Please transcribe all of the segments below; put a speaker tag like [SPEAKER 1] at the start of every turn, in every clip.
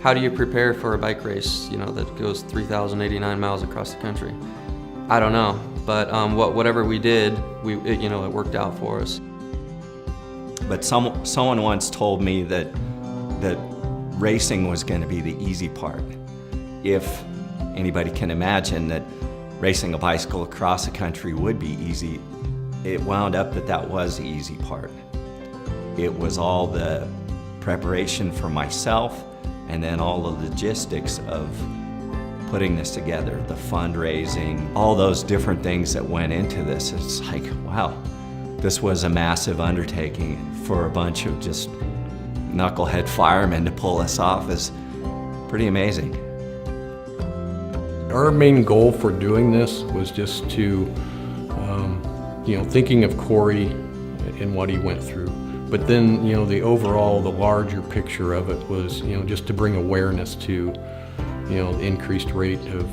[SPEAKER 1] how do you prepare for a bike race, you know, that goes 3,089 miles across the country? I don't know, but whatever we did, it worked out for us.
[SPEAKER 2] But someone once told me that racing was going to be the easy part. If anybody can imagine that racing a bicycle across the country would be easy, it wound up that was the easy part. It was all the preparation for myself and then all the logistics of putting this together, the fundraising, all those different things that went into this. It's like, wow, this was a massive undertaking for a bunch of just knucklehead firemen to pull this off is pretty amazing.
[SPEAKER 3] Our main goal for doing this was just to, thinking of Corey and what he went through. But then, the larger picture of it was, just to bring awareness to, the increased rate of,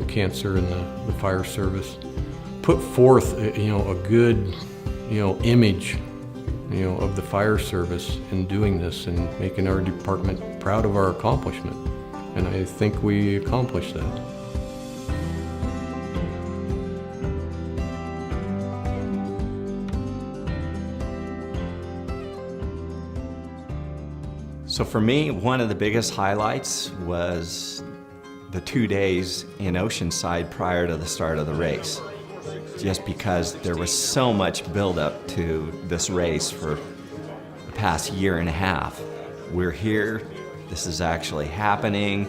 [SPEAKER 3] cancer in the fire service. Put forth, a good, image, of the fire service in doing this and making our department proud of our accomplishment. And I think we accomplished that.
[SPEAKER 2] So for me, one of the biggest highlights was the 2 days in Oceanside prior to the start of the race. Just because there was so much buildup to this race for the past year and a half. We're here, this is actually happening.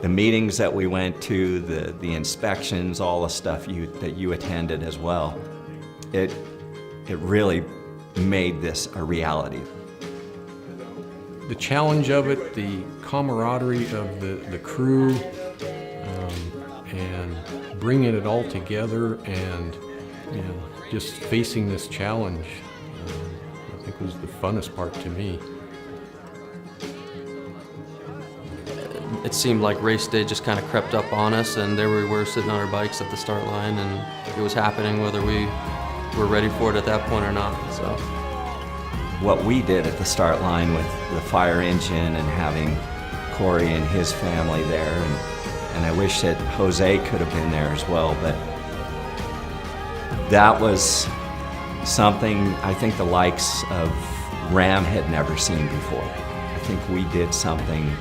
[SPEAKER 2] The meetings that we went to, the inspections, all the stuff that you attended as well. It really made this a reality.
[SPEAKER 3] The challenge of it, the camaraderie of the crew, and bringing it all together and just facing this challenge, I think was the funnest part to me.
[SPEAKER 1] It seemed like race day just kind of crept up on us, and there we were sitting on our bikes at the start line, and it was happening whether we were ready for it at that point or not. So
[SPEAKER 2] what we did at the start line with the fire engine and having Corey and his family there, and I wish that Jose could have been there as well, but that was something I think the likes of Ram had never seen before. I think we did something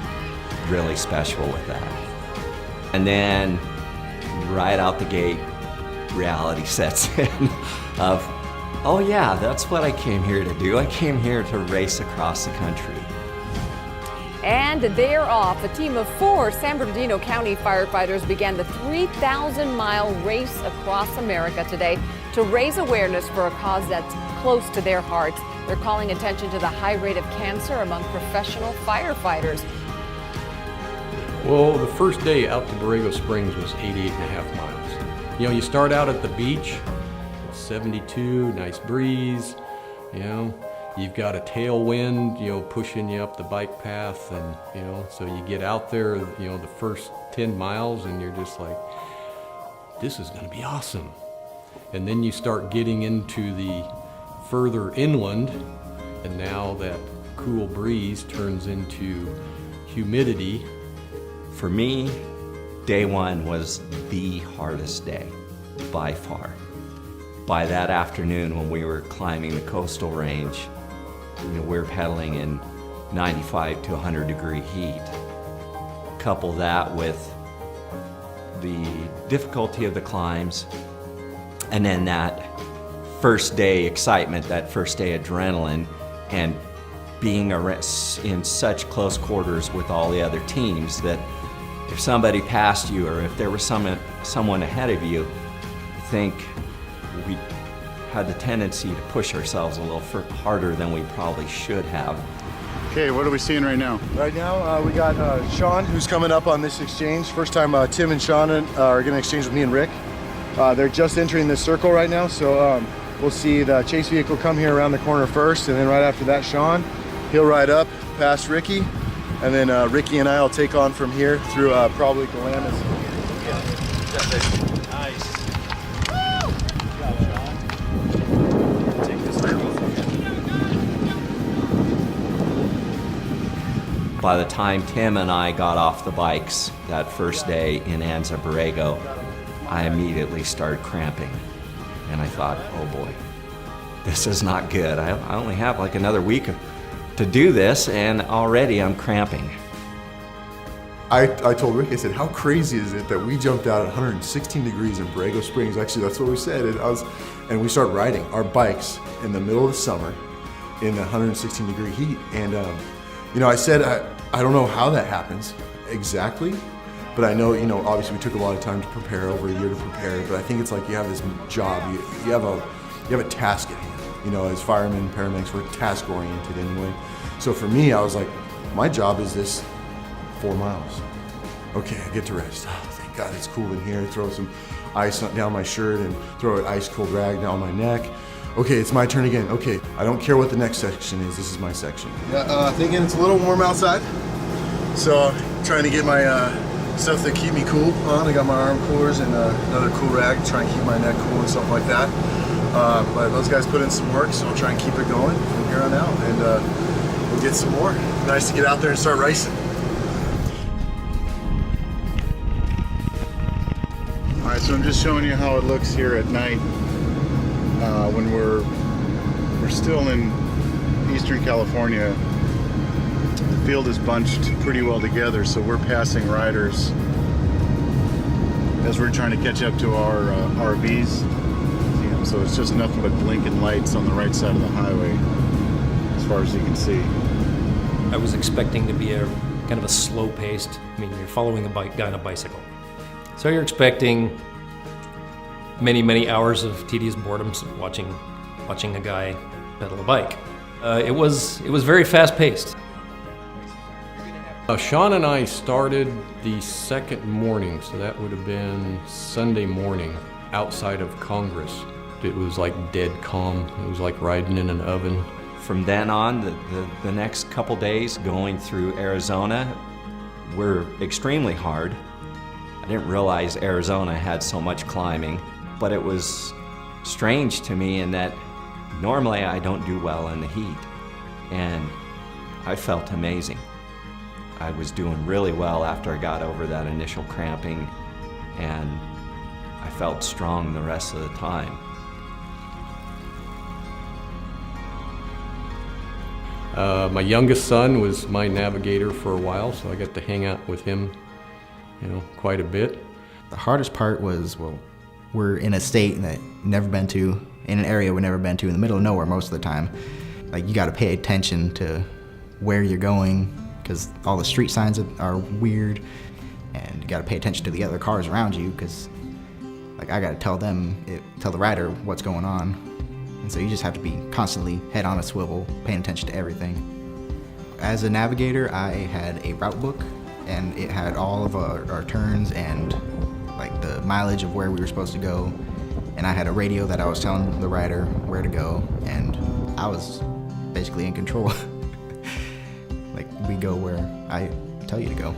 [SPEAKER 2] really special with that. And then right out the gate, reality sets in of, oh yeah, that's what I came here to do. I came here to race across the country.
[SPEAKER 4] And they're off. A team of 4 San Bernardino County firefighters began the 3,000-mile race across America today to raise awareness for a cause that's close to their hearts. They're calling attention to the high rate of cancer among professional firefighters.
[SPEAKER 3] Well, the first day out to Borrego Springs was 88.5 miles. You start out at the beach, it's 72, nice breeze, You've got a tailwind, pushing you up the bike path, and, so you get out there, the first 10 miles, and you're just like, this is gonna be awesome. And then you start getting into the further inland, and now that cool breeze turns into humidity.
[SPEAKER 2] For me, day one was the hardest day, by far. By that afternoon when we were climbing the coastal range, we were pedaling in 95 to 100 degree heat. Couple that with the difficulty of the climbs, and then that first day excitement, that first day adrenaline, and being in such close quarters with all the other teams that if somebody passed you or if there was someone ahead of you, I think we had the tendency to push ourselves a little harder than we probably should have.
[SPEAKER 5] Okay, what are we seeing right now?
[SPEAKER 6] Right now, we got Sean, who's coming up on this exchange. First time Tim and Sean are gonna exchange with me and Rick. They're just entering this circle right now, so we'll see the chase vehicle come here around the corner first, and then right after that, Sean, he'll ride up past Ricky, and then Ricky and I will take on from here through probably Glamis.
[SPEAKER 5] Nice.
[SPEAKER 2] By the time Tim and I got off the bikes that first day in Anza Borrego, I immediately started cramping. And I thought, oh boy, this is not good. I only have like another week to do this, and already I'm cramping.
[SPEAKER 6] I told Rick, I said, how crazy is it that we jumped out at 116 degrees in Borrego Springs? Actually, that's what we said. And we started riding our bikes in the middle of the summer in the 116 degree heat. And, you know, I said, I don't know how that happens exactly, but I know, you know, obviously we took a lot of time to prepare, over a year to prepare, but I think it's like you have this job, you have a task at hand. You know, as firemen, paramedics, we're task oriented anyway. So for me, I was like, my job is this 4 miles. Okay, I get to rest. Oh, thank God it's cool in here. Throw some ice down my shirt and throw an ice cold rag down my neck. Okay, it's my turn again. Okay, I don't care what the next section is. This is my section. Yeah, thinking it's a little warm outside. So trying to get my stuff that keep me cool on. I got my arm coolers and another cool rag to try and keep my neck cool and stuff like that. But those guys put in some work, so I'll try and keep it going from here on out, and we'll get some more. Nice to get out there and start racing.
[SPEAKER 5] All right, so I'm just showing you how it looks here at night when we're still in Eastern California. The field is bunched pretty well together, so we're passing riders as we're trying to catch up to our RVs. You know, so it's just nothing but blinking lights on the right side of the highway as far as you can see.
[SPEAKER 7] I was expecting to be a kind of a slow-paced, I mean, you're following a guy on a bicycle. So you're expecting many, many hours of tedious boredom watching a guy pedal a bike. It was very fast-paced.
[SPEAKER 3] Sean and I started the second morning, so that would have been Sunday morning, outside of Congress. It was like dead calm. It was like riding in an oven.
[SPEAKER 2] From then on, the next couple days going through Arizona were extremely hard. I didn't realize Arizona had so much climbing, but it was strange to me in that normally I don't do well in the heat, and I felt amazing. I was doing really well after I got over that initial cramping, and I felt strong the rest of the time.
[SPEAKER 3] My youngest son was my navigator for a while, so I got to hang out with him, you know, quite a bit.
[SPEAKER 8] The hardest part was, well, we're in a state that we've never been to, in an area we've never been to, in the middle of nowhere most of the time. Like, you gotta pay attention to where you're going, because all the street signs are weird, and you gotta pay attention to the other cars around you, because like, I gotta tell the rider what's going on. And so you just have to be constantly head on a swivel, paying attention to everything. As a navigator, I had a route book, and it had all of our turns and like the mileage of where we were supposed to go. And I had a radio that I was telling the rider where to go, and I was basically in control. Like, we go where I tell you to go.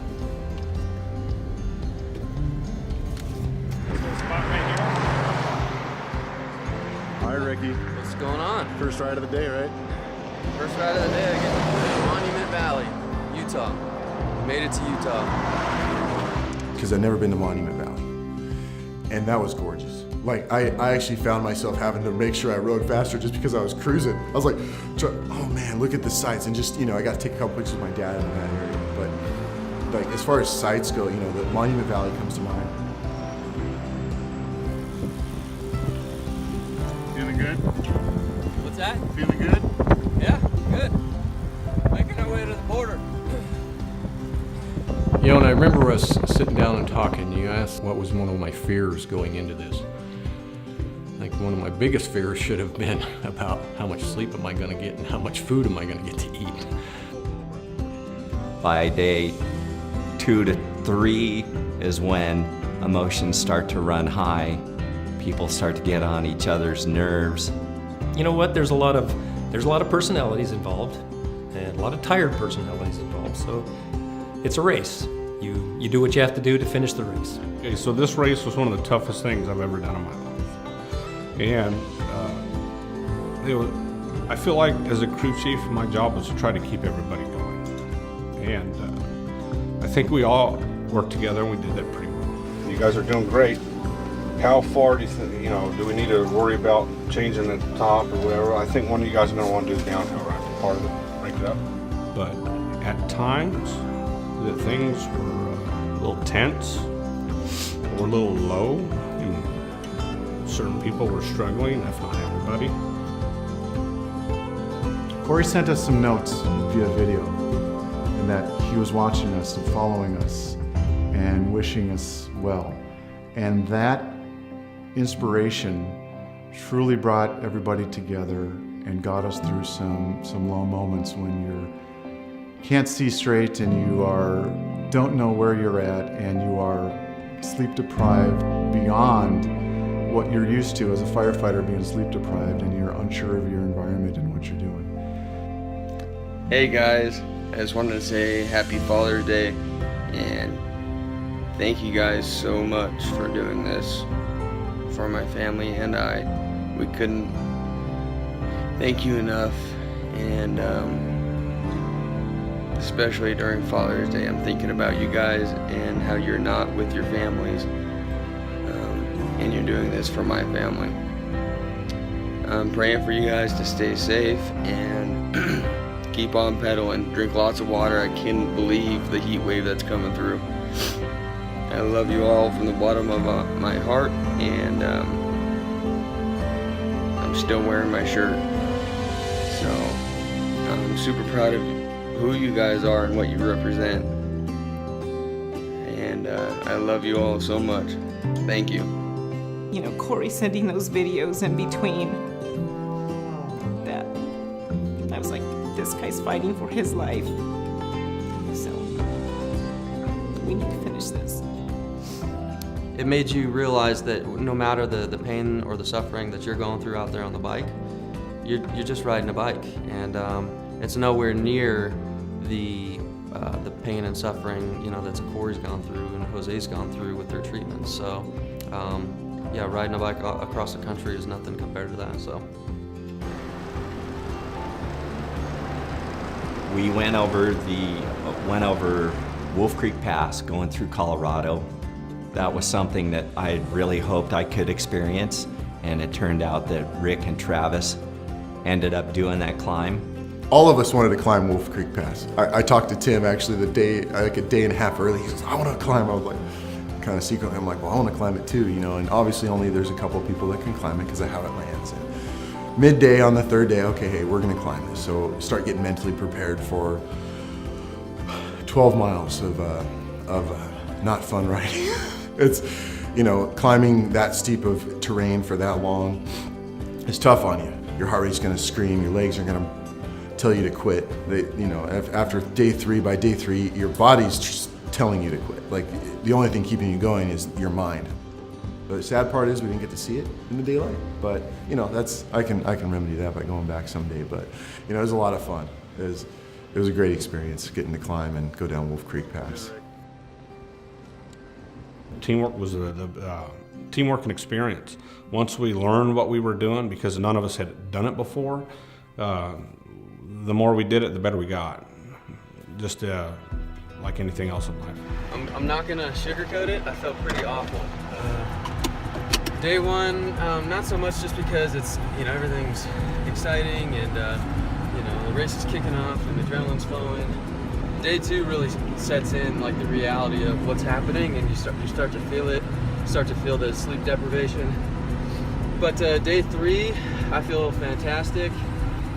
[SPEAKER 5] Hi, Ricky.
[SPEAKER 1] What's going on?
[SPEAKER 5] First ride of the day, right?
[SPEAKER 1] First ride of the day, I get to Monument Valley, Utah. Made it to Utah.
[SPEAKER 6] Because I'd never been to Monument Valley, and that was gorgeous. Like, I actually found myself having to make sure I rode faster just because I was cruising. I was like, oh man, look at the sights, and just, you know, I got to take a couple pictures with my dad in that area. But like, as far as sights go, you know, the Monument Valley comes to mind.
[SPEAKER 5] Feeling good?
[SPEAKER 1] What's that?
[SPEAKER 5] Feeling good?
[SPEAKER 1] Yeah, good. Making our way to the border.
[SPEAKER 3] You know, and I remember us sitting down and talking. You asked what was one of my fears going into this. I think one of my biggest fears should have been about how much sleep am I going to get and how much food am I going to get to eat.
[SPEAKER 2] By day 2 to 3 is when emotions start to run high. People start to get on each other's nerves.
[SPEAKER 7] You know what? There's a lot of personalities involved, and a lot of tired personalities involved. So it's a race. You do what you have to do to finish the race.
[SPEAKER 9] Okay, so this race was one of the toughest things I've ever done in my life. And I feel like as a crew chief, my job was to try to keep everybody going. And I think we all worked together and we did that pretty well. You guys are doing great. How far do you think, do we need to worry about changing the top or whatever? I think one of you guys are going to want to do the downhill right, part of it, break it up. But at times, the things were a little tense, or a little low, and certain people were struggling, if not everybody.
[SPEAKER 6] Corey sent us some notes via video, and that he was watching us and following us and wishing us well. And that inspiration truly brought everybody together and got us through some low moments when you can't see straight and you don't know where you're at and you are sleep deprived beyond what you're used to as a firefighter, being sleep deprived, and you're unsure of your environment and what you're doing.
[SPEAKER 10] Hey guys, I just wanted to say happy Father's Day and thank you guys so much for doing this for my family and I. We couldn't thank you enough, and especially during Father's Day, I'm thinking about you guys and how you're not with your families, and you're doing this for my family. I'm praying for you guys to stay safe and keep on pedaling, drink lots of water. I can't believe the heat wave that's coming through. I love you all from the bottom of my heart, and I'm still wearing my shirt. So I'm super proud of who you guys are and what you represent. And I love you all so much. Thank you.
[SPEAKER 11] Corey sending those videos in between that, I was like, this guy's fighting for his life. So we need to finish this.
[SPEAKER 1] It made you realize that no matter the pain or the suffering that you're going through out there on the bike, you're just riding a bike, and it's nowhere near the pain and suffering that Corey's gone through and Jose's gone through with their treatments. So yeah, riding a bike across the country is nothing compared to that. So
[SPEAKER 2] We went over Wolf Creek Pass going through Colorado. That was something that I really hoped I could experience, and it turned out that Rick and Travis ended up doing that climb.
[SPEAKER 6] All of us wanted to climb Wolf Creek Pass. I talked to Tim actually like a day and a half early. He says, I want to climb. I was like, kind of secretly, I'm like, well, I want to climb it too, and obviously only there's a couple people that can climb it because of how it lands. And midday on the third day, okay, hey, we're going to climb this. So start getting mentally prepared for 12 miles of not fun riding. It's, climbing that steep of terrain for that long is tough on you. Your heart rate's going to scream, your legs are going to tell you to quit. After by day three, your body's just telling you to quit. Like, the only thing keeping you going is your mind. But the sad part is we didn't get to see it in the daylight. But I can remedy that by going back someday. But it was a lot of fun. It was a great experience getting to climb and go down Wolf Creek Pass.
[SPEAKER 9] Teamwork was the teamwork and experience. Once we learned what we were doing, because none of us had done it before, the more we did it, the better we got. Just like anything else in life.
[SPEAKER 1] I'm not gonna sugarcoat it. I felt pretty awful. Day one, not so much, just because it's everything's exciting and the race is kicking off and the adrenaline's flowing. Day two really sets in like the reality of what's happening, and you start to feel it. Start to feel the sleep deprivation. But day three, I feel fantastic.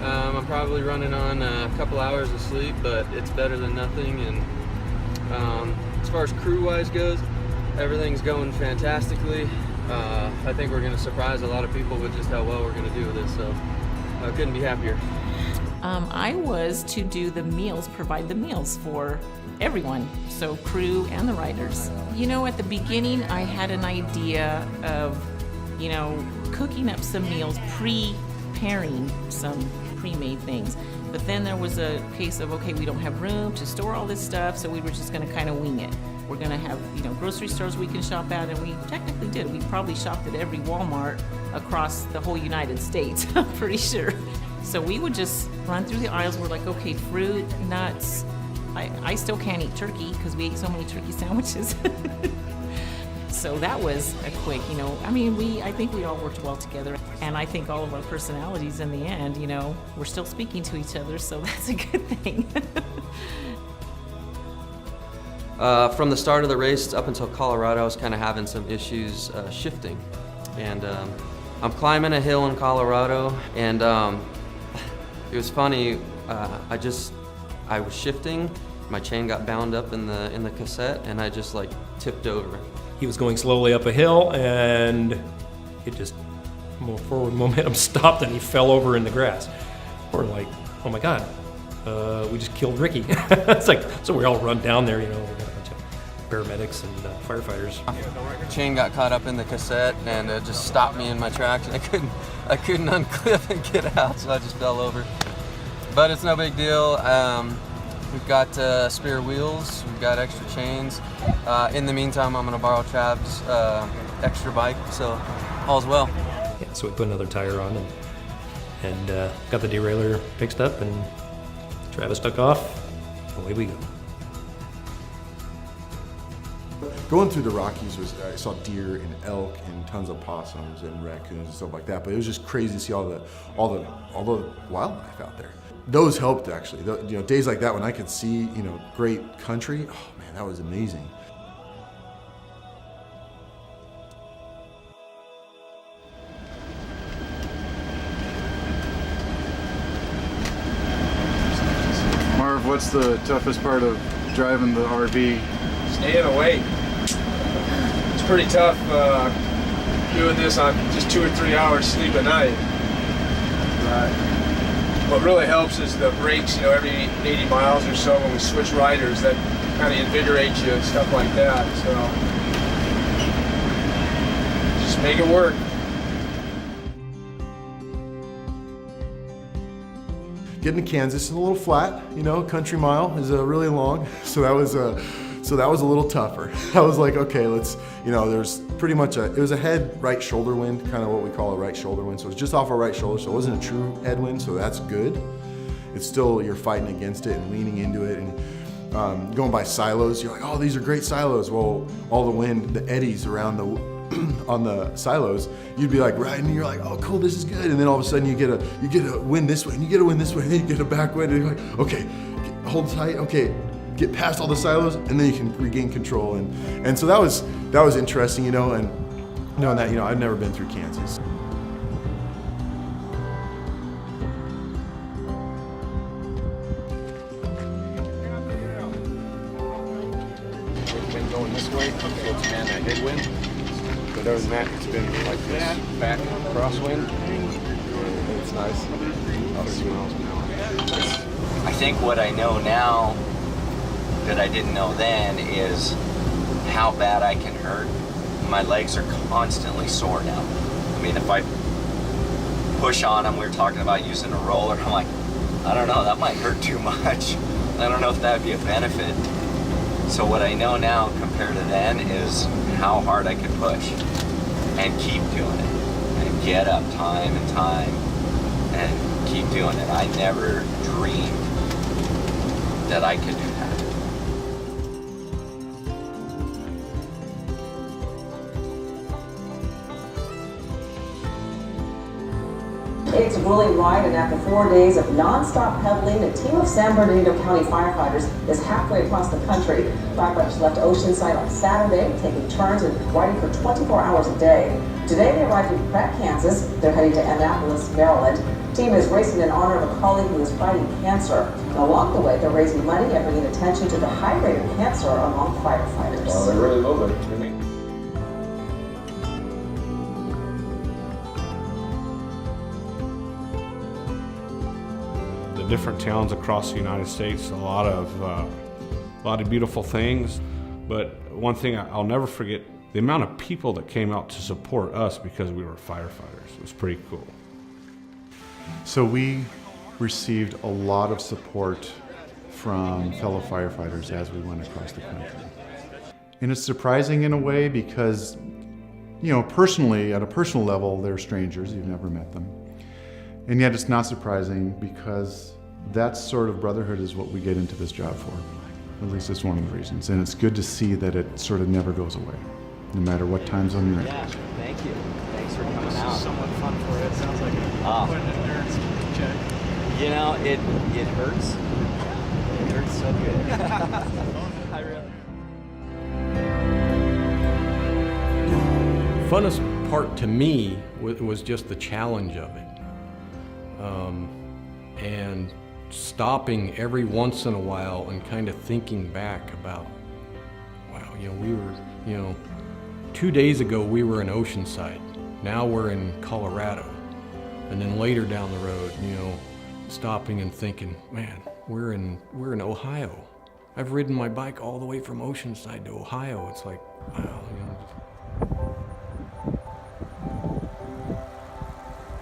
[SPEAKER 1] I'm probably running on a couple hours of sleep, but it's better than nothing. And as far as crew-wise goes, everything's going fantastically. I think we're going to surprise a lot of people with just how well we're going to do with this, so I couldn't be happier.
[SPEAKER 11] I was to do the meals, provide the meals for everyone, so crew and the riders. At the beginning, I had an idea of, cooking up some meals, preparing some pre-made things. But then there was a case of, okay, we don't have room to store all this stuff, so we were just going to kind of wing it. We're going to have, grocery stores we can shop at, and we technically did. We probably shopped at every Walmart across the whole United States, I'm pretty sure. So we would just run through the aisles. We're like, okay, fruit, nuts, I still can't eat turkey because we ate so many turkey sandwiches. So that was a quick, I think we all worked well together. And I think all of our personalities in the end, we're still speaking to each other, so that's a good thing.
[SPEAKER 1] From the start of the race up until Colorado, I was kind of having some issues shifting. And I'm climbing a hill in Colorado, and it was funny, I was shifting, my chain got bound up in the cassette, and I just like tipped over.
[SPEAKER 7] He was going slowly up a hill, and it just, forward momentum stopped, and he fell over in the grass. We're like, oh my God, we just killed Ricky. It's like, so we all run down there, we got a bunch of paramedics and firefighters.
[SPEAKER 1] Chain got caught up in the cassette, and it just stopped me in my tracks, and I couldn't unclip and get out, so I just fell over. But it's no big deal. We've got spare wheels, we've got extra chains. In the meantime, I'm gonna borrow Trav's extra bike, so all's well.
[SPEAKER 7] Yeah, so we put another tire on and got the derailleur fixed up, and Travis took off, away we go.
[SPEAKER 6] Going through the Rockies I saw deer and elk and tons of possums and raccoons and stuff like that, but it was just crazy to see all the wildlife out there. Those helped actually. Days like that when I could see, great country, oh man, that was amazing.
[SPEAKER 5] Marv, what's the toughest part of driving the RV?
[SPEAKER 12] Staying awake. It's pretty tough doing this on just 2 or 3 hours sleep a night. What really helps is the brakes, every 80 miles or so when we switch riders, that kind of invigorates you and stuff like that. So just make it work.
[SPEAKER 6] Getting to Kansas is a little flat, country mile is really long, so that was a little tougher. I was like, okay, let's, there's pretty much it was a head right shoulder wind, kind of what we call a right shoulder wind. So it's just off our right shoulder, so it wasn't a true headwind, so that's good. It's still, you're fighting against it and leaning into it, and going by silos, you're like, oh, these are great silos. Well, all the wind, the eddies around on the silos, you'd be like riding, and you're like, oh, cool, this is good. And then all of a sudden you get a wind this way, and you get a wind this way, and then you get a back wind, and you're like, okay, hold tight, okay. Get past all the silos, and then you can regain control, and so that was interesting, and knowing that I've never been through Kansas.
[SPEAKER 9] Wind going this way, so it's man that headwind. But other than that, it's been like this back crosswind. It's nice. 30 miles an hour.
[SPEAKER 13] I think what I know now that I didn't know then is how bad I can hurt. My legs are constantly sore now. I mean, if I push on them, we were talking about using a roller, I'm like, I don't know, that might hurt too much. I don't know if that would be a benefit. So what I know now compared to then is how hard I can push and keep doing it and get up time and time and keep doing it. I never dreamed that I could do that.
[SPEAKER 14] It's a grueling ride, and after 4 days of non-stop pedaling, a team of San Bernardino County firefighters is halfway across the country. Firefighters left Oceanside on Saturday, taking turns and riding for 24 hours a day. Today they arrived in Pratt, Kansas. They're heading to Annapolis, Maryland. The team is racing in honor of a colleague who is fighting cancer. And along the way, they're raising money and bringing attention to the high rate of cancer among firefighters.
[SPEAKER 9] Well, they really love it. Different towns across the United States, a lot of beautiful things, but one thing I'll never forget, the amount of people that came out to support us because we were firefighters. It was pretty cool.
[SPEAKER 5] So we received a lot of support from fellow firefighters as we went across the country. And it's surprising in a way because, personally, at a personal level, they're strangers, you've never met them. And yet it's not surprising because That sort of brotherhood is what we get into this job for. At least it's one of the reasons. And it's good to see that it sort of never goes away, no matter what time zone you're in.
[SPEAKER 13] Yeah, thank you. Thanks for coming
[SPEAKER 1] This
[SPEAKER 13] out.
[SPEAKER 1] is somewhat fun for you. It sounds like quite an endurance check.
[SPEAKER 13] You know, it hurts. It hurts so good. I really.
[SPEAKER 3] Funnest part to me was just the challenge of it. And stopping every once in a while and kind of thinking back about, wow, we were, 2 days ago we were in Oceanside. Now we're in Colorado. And then later down the road, stopping and thinking, man, we're in Ohio. I've ridden my bike all the way from Oceanside to Ohio. It's like, wow,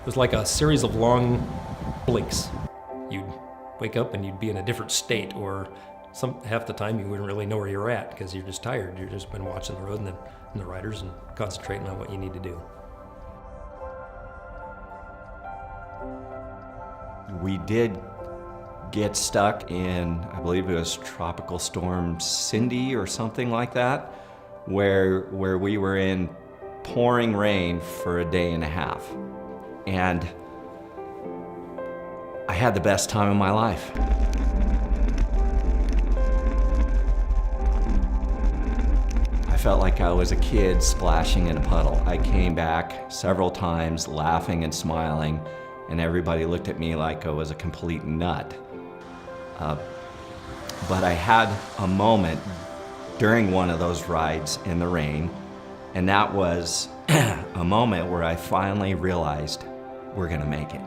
[SPEAKER 7] It was like a series of long blinks. You'd wake up and you'd be in a different state, or half the time you wouldn't really know where you're at because you're just tired. You've just been watching the road and the riders and concentrating on what you need to do.
[SPEAKER 2] We did get stuck in, I believe it was Tropical Storm Cindy or something like that, where we were in pouring rain for a day and a half. And I had the best time of my life. I felt like I was a kid splashing in a puddle. I came back several times laughing and smiling, and everybody looked at me like I was a complete nut. But I had a moment during one of those rides in the rain, and that was a moment where I finally realized we're gonna make it.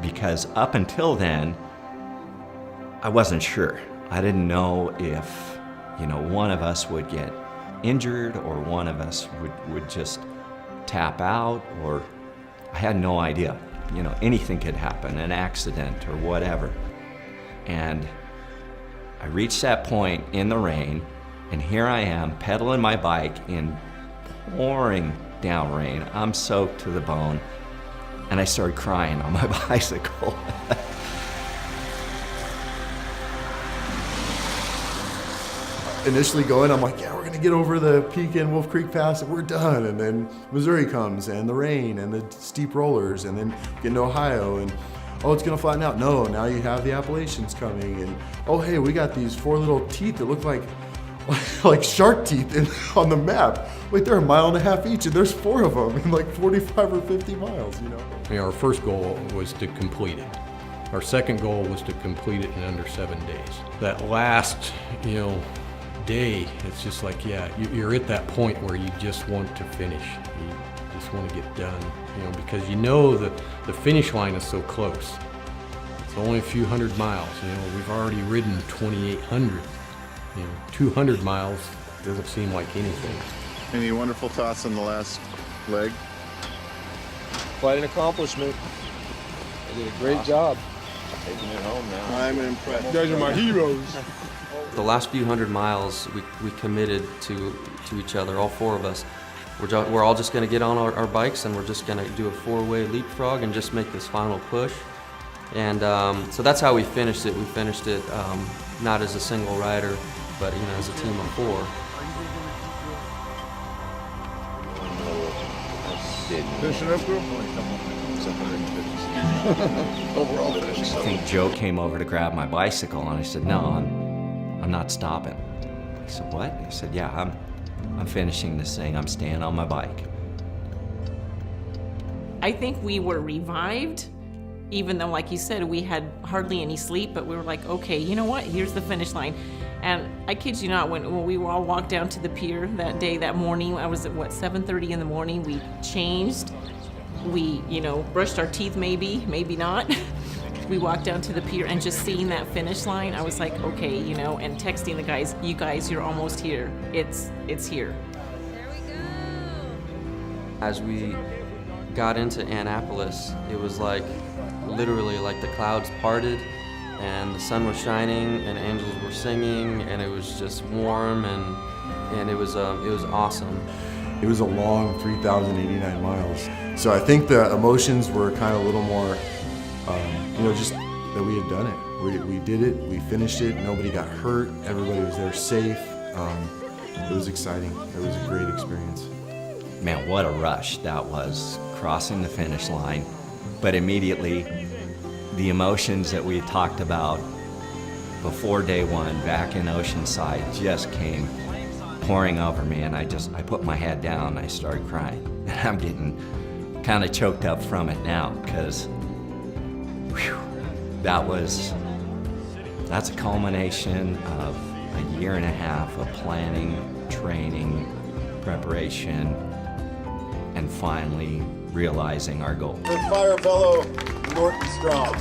[SPEAKER 2] Because up until then, I wasn't sure. I didn't know if, one of us would get injured or one of us would just tap out, or I had no idea. Anything could happen, an accident or whatever. And I reached that point in the rain, and here I am pedaling my bike in pouring down rain. I'm soaked to the bone, and I started crying on my bicycle.
[SPEAKER 6] Initially going, I'm like, yeah, we're gonna get over the peak in Wolf Creek Pass and we're done. And then Missouri comes and the rain and the steep rollers, and then get into Ohio and, oh, it's gonna flatten out. No, now you have the Appalachians coming, and oh, hey, we got these 4 little teeth that look like shark teeth on the map. Wait, they're 1.5 miles each, and there's 4 of them in like 45 or 50 miles,
[SPEAKER 3] Our first goal was to complete it. Our second goal was to complete it in under 7 days. That last, day, it's just like, yeah, you're at that point where you just want to finish. You just want to get done, because the finish line is so close. It's only a few hundred miles. We've already ridden 2,800. 200 miles doesn't seem like anything.
[SPEAKER 5] Any wonderful thoughts on the last leg?
[SPEAKER 12] Quite an accomplishment. I did a great job.
[SPEAKER 9] Taking it home now.
[SPEAKER 5] I'm impressed.
[SPEAKER 12] You guys are my heroes.
[SPEAKER 1] The last few hundred miles, we committed to each other, all 4 of us. We're all just going to get on our bikes, and we're just going to do a 4-way leapfrog and just make this final push. And so that's how we finished it. We finished it not as a single rider, but as a team of 4.
[SPEAKER 12] Finishing up, girl?
[SPEAKER 5] Overall finish.
[SPEAKER 2] I think Joe came over to grab my bicycle, and I said, no, I'm not stopping. I said, what? He said, yeah, I'm finishing this thing. I'm staying on my bike.
[SPEAKER 11] I think we were revived, even though, like you said, we had hardly any sleep, but we were like, okay, you know what? Here's the finish line. And I kid you not, when we all walked down to the pier that morning, I was at 7:30 in the morning, we changed. We, brushed our teeth, maybe not. We walked down to the pier, and just seeing that finish line, I was like, okay, and texting the guys, you guys, you're almost here. It's here.
[SPEAKER 4] There we go.
[SPEAKER 1] As we got into Annapolis, it was literally like the clouds parted and the sun was shining and angels were singing, and it was just warm, and it was awesome.
[SPEAKER 6] It was a long 3,089 miles. So I think the emotions were kind of a little more, just that we had done it. We did it, we finished it, nobody got hurt, everybody was there safe. It was exciting. It was a great experience.
[SPEAKER 2] Man, what a rush that was, crossing the finish line. But immediately, the emotions that we had talked about before day one back in Oceanside just came pouring over me, and I put my head down and I started crying. And I'm getting kind of choked up from it now, because that's a culmination of a year and a half of planning, training, preparation, and finally realizing our goal.
[SPEAKER 6] For FireVelo, Norton Strong.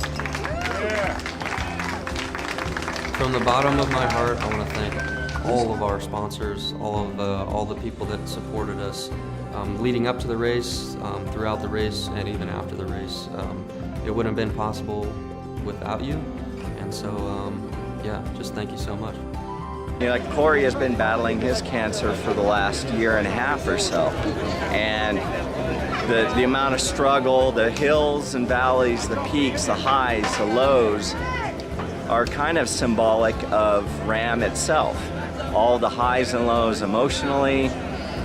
[SPEAKER 15] From the bottom of my heart, I want to thank all of our sponsors, all the people that supported us leading up to the race, throughout the race, and even after the race. It wouldn't have been possible without you, and so yeah, just thank you so much.
[SPEAKER 13] You know, like Corey has been battling his cancer for the last year and a half or so, and the amount of struggle, the hills and valleys, the peaks, the highs, the lows, are kind of symbolic of RAM itself. All the highs and lows emotionally,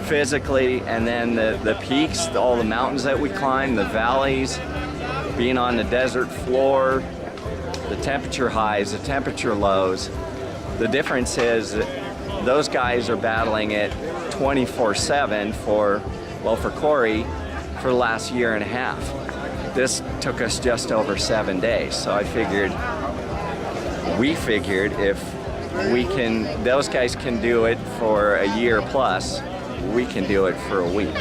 [SPEAKER 13] physically, and then the peaks, all the mountains that we climb, the valleys, being on the desert floor, the temperature highs, the temperature lows. The difference is that those guys are battling it 24/7 for Corey, for the last year and a half. This took us just over 7 days, so we figured if those guys can do it for a year plus, we can do it for a week.